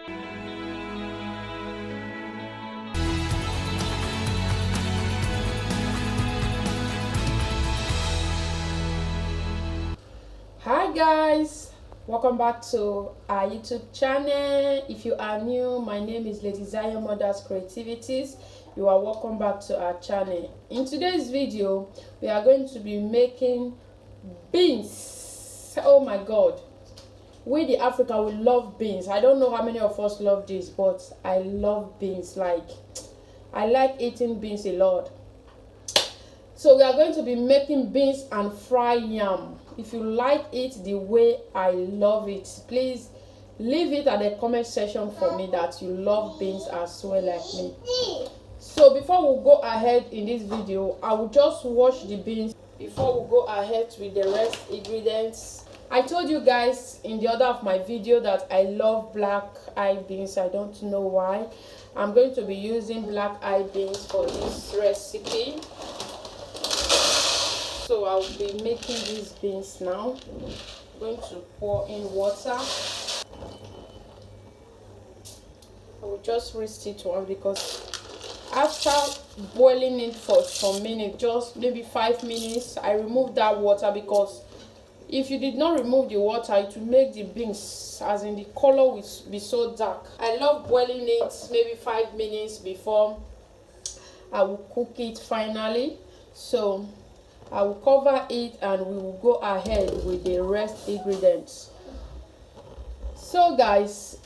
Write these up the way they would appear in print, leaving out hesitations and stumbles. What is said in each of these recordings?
Hi guys, welcome back to our YouTube channel. If you are new, my name is Lady Zion Mother's Creativities. You are welcome back to our channel. In today's video, we are going to be making beans. Oh my god, we the Africa, we love beans. I don't know how many of us love this, but I love beans. I like eating beans a lot. So we are going to be making beans and fried yam. If you like it the way I love it, please leave it at the comment section for me that you love beans as well like me. So before we go ahead in this video, I will just wash the beans before we go ahead with the rest ingredients. I told you guys in the other of my video that I love black eye beans. I don't know why. I'm going to be using black eye beans for this recipe. So I'll be making these beans now. I'm going to pour in water. I will just rest it on because after boiling it for some minutes, just maybe 5 minutes, I removed that water because if you did not remove the water, it will make the beans, as in the color will be so dark. I love boiling it maybe 5 minutes before I will cook it finally. So I will cover it and we will go ahead with the rest ingredients. So guys,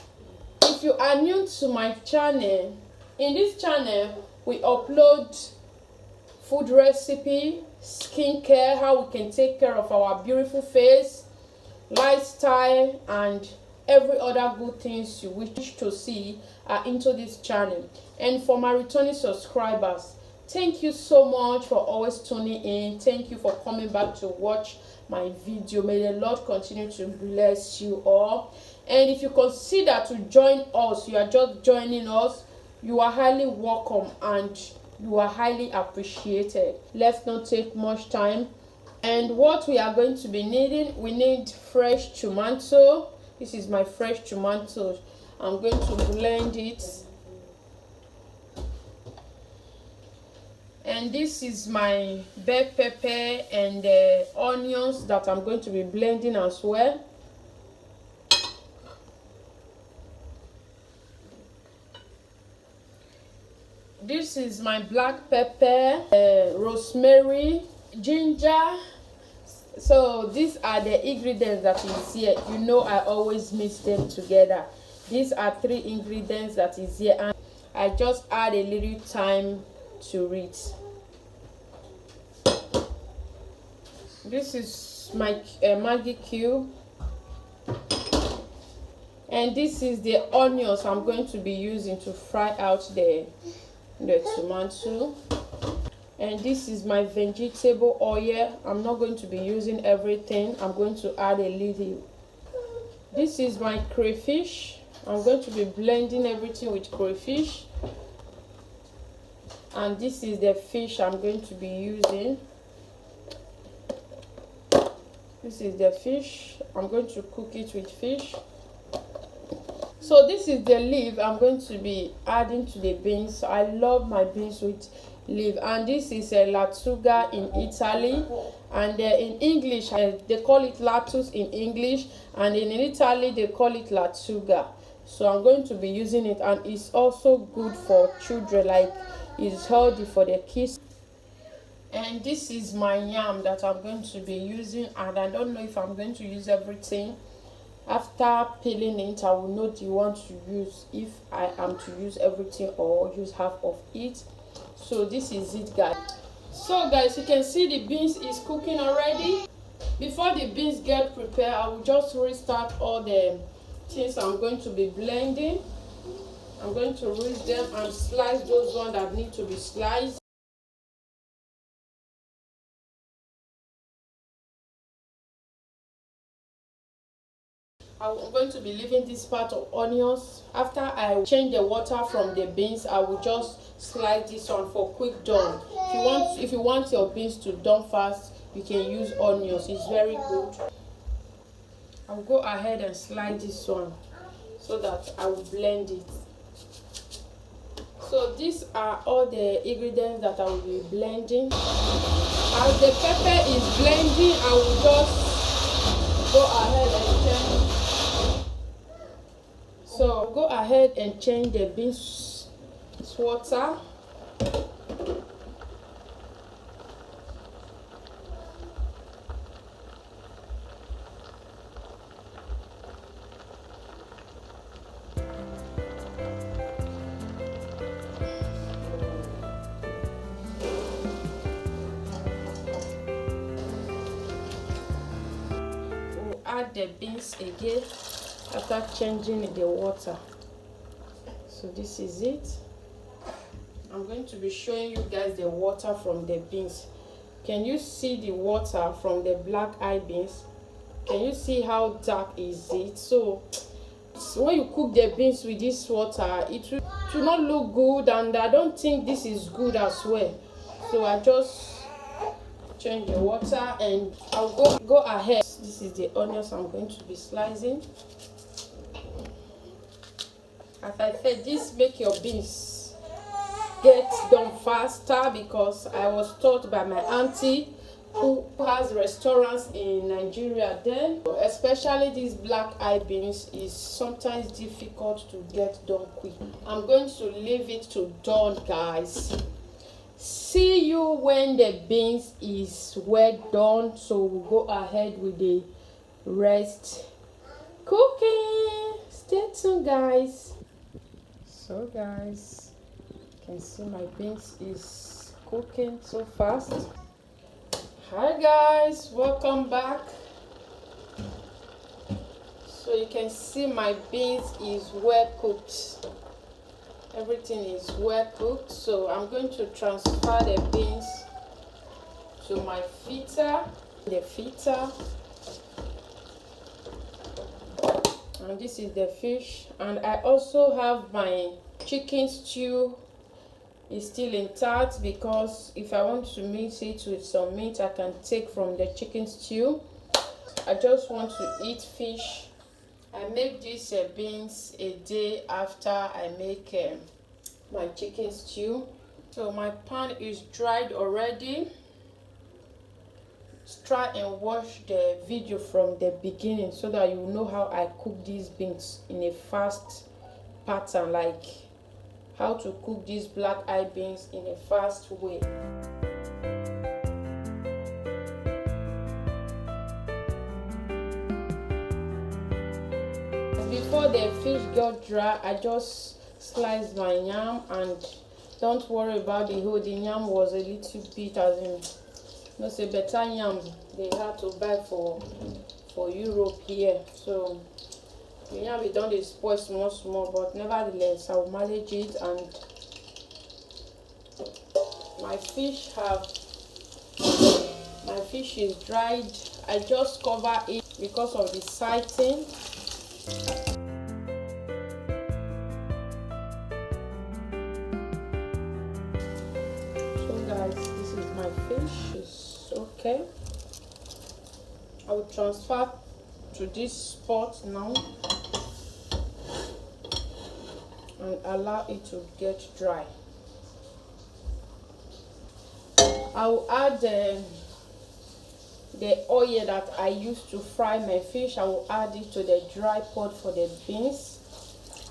if you are new to my channel, in this channel we upload food recipe, skincare, how we can take care of our beautiful face, lifestyle, and every other good things you wish to see are into this channel. And for my returning subscribers, thank you so much for always tuning in. Thank you for coming back to watch my video. May the Lord continue to bless you all. And if you consider to join us, you are just joining us, you are highly welcome and you are highly appreciated. Let's not take much time. And what we are going to be needing, we need fresh tomato. This is my fresh tomato. I'm going to blend it. And this is my bell pepper and the onions that I'm going to be blending as well. This is my black pepper, rosemary, ginger. So these are the ingredients that is here. You know I always mix them together. These are 3 ingredients that is here, and I just add a little thyme to it. This is my Maggi cube, and this is the onions I'm going to be using to fry out the tomato. And this is my vegetable oil. I'm not going to be using everything. I'm going to add a little. This is my crayfish. I'm going to be blending everything with crayfish. And this is the fish I'm going to be using. This is the fish. I'm going to cook it with fish. So this is the leaf I'm going to be adding to the beans. I love my beans with leaf. And this is a lattuga in Italy. And in English, they call it lettuce in English. And in Italy, they call it lattuga. So I'm going to be using it. And it's also good for children. Like, it's healthy for the kids. And this is my yam that I'm going to be using, and I don't know if I'm going to use everything. After peeling it, I will know the one to use, if I am to use everything or use half of it. So this is it, guys. So guys, you can see the beans is cooking already. Before the beans get prepared, I will just restart all the things I'm going to be blending. I'm going to rinse them and slice those ones that need to be sliced. I'm going to be leaving this part of onions. After I change the water from the beans, I will just slice this one for quick done. If you want your beans to done fast, you can use onions. It's very good. I'll go ahead and slice this one. so that I will blend it. So these are all the ingredients that I will be blending. As the pepper is blending, I will just go ahead and change. So go ahead and change the beans water. Add the beans again after changing the water. So this is it. I'm going to be showing you guys the water from the beans. Can you see the water from the black eye beans? Can you see how dark is it? So when you cook the beans with this water, it will not look good, and I don't think this is good as well. So I just change the water and I'll go ahead. This is the onions I'm going to be slicing. As I said, this make your beans get done faster, because I was taught by my auntie who has restaurants in Nigeria. Then especially these black eye beans is sometimes difficult to get done quick. I'm going to leave it to dawn, guys. See you when the beans is well done. So we'll go ahead with the rest cooking. Stay tuned, guys. So guys, you can see my beans is cooking so fast. Hi guys, welcome back. So you can see my beans is well cooked. Everything is well cooked. So I'm going to transfer the beans to my feta. The feta. And this is the fish. And I also have my chicken stew. It's still intact, because if I want to mix it with some meat, I can take from the chicken stew. I just want to eat fish. I make these beans a day after I make my chicken stew. So my pan is dried already. Let's try and watch the video from the beginning so that you know how I cook these beans in a fast pattern, like how to cook these black eye beans in a fast way. Before the fish got dry, I just sliced my yam, and don't worry about the whole. The yam was a little bit, as in, no say better yam they had to buy for Europe here. So the yam we done is spoil small, but nevertheless I will manage it. And my fish is dried. I just cover it because of the sighting. So guys, this is my fish. It's okay. I will transfer to this pot now and allow it to get dry. I will add the oil that I used to fry my fish. I will add it to the dry pot for the beans.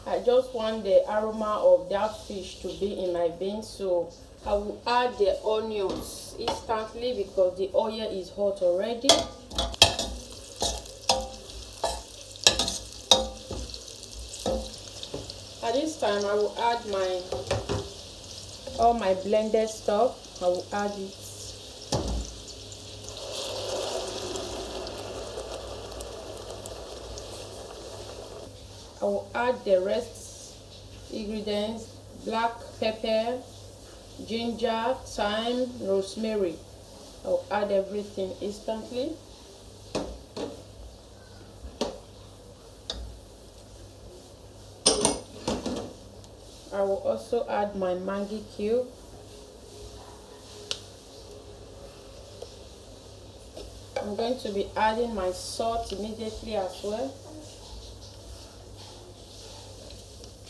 I just want the aroma of that fish to be in my beans, so I will add the onions instantly because the oil is hot already. At this time I will add all my blended stuff. I will add it. I will add the rest ingredients: black pepper, ginger, thyme, rosemary. I will add everything instantly. I will also add my Maggi cube. I'm going to be adding my salt immediately as well.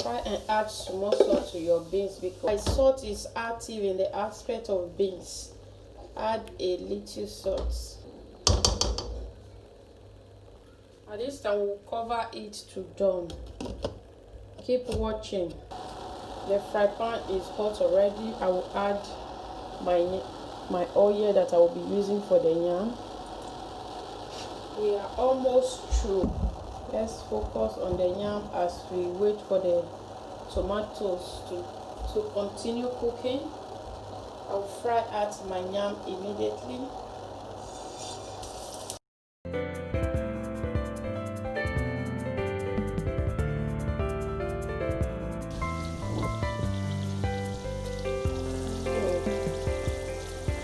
Try and add some more salt to your beans because salt is active in the aspect of beans. Add a little salt. At this time we'll cover it to done. Keep watching. The fry pan is hot already. I will add my oil that I will be using for the yam. We are almost through. Let's focus on the yam as we wait for the tomatoes to continue cooking. I'll fry out my yam immediately.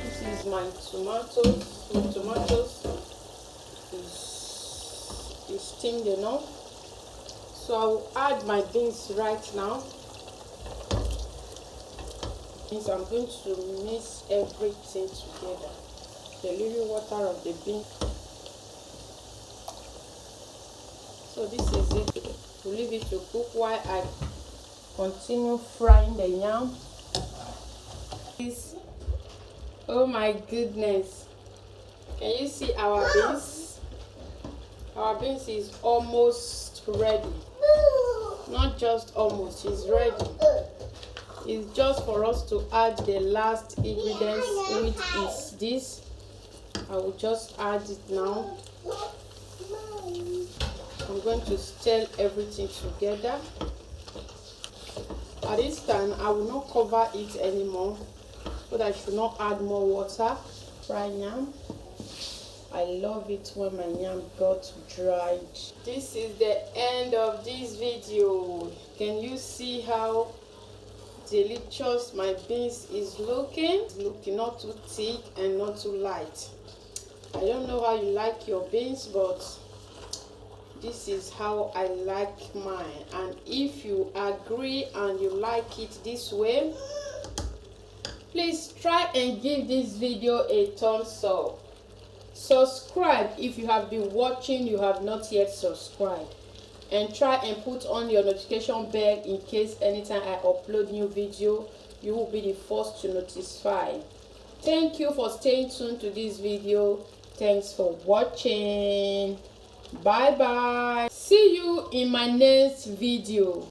This is my tomatoes. The tomatoes is steamed enough. So I will add my beans right now. So I'm going to mix everything together. The little water of the bean. So this is it. We'll leave it to cook while I continue frying the yam. Oh my goodness. Can you see our beans? Our beans is almost ready. Not just almost, it's ready. It's just for us to add the last ingredients, which is this. I will just add it now. I'm going to stir everything together. At this time I will not cover it anymore, but I should not add more water. Fry yam. I love it when my yam got dried. This is the end of this video. Can you see how delicious my beans is looking? It's looking not too thick and not too light. I don't know how you like your beans, but this is how I like mine. And if you agree and you like it this way, please try and give this video a thumbs up. Subscribe if you have been watching, you have not yet subscribed, and try and put on your notification bell in case anytime I upload new video you will be the first to notify. Thank you for staying tuned to this video. Thanks for watching. Bye bye. See you in my next video.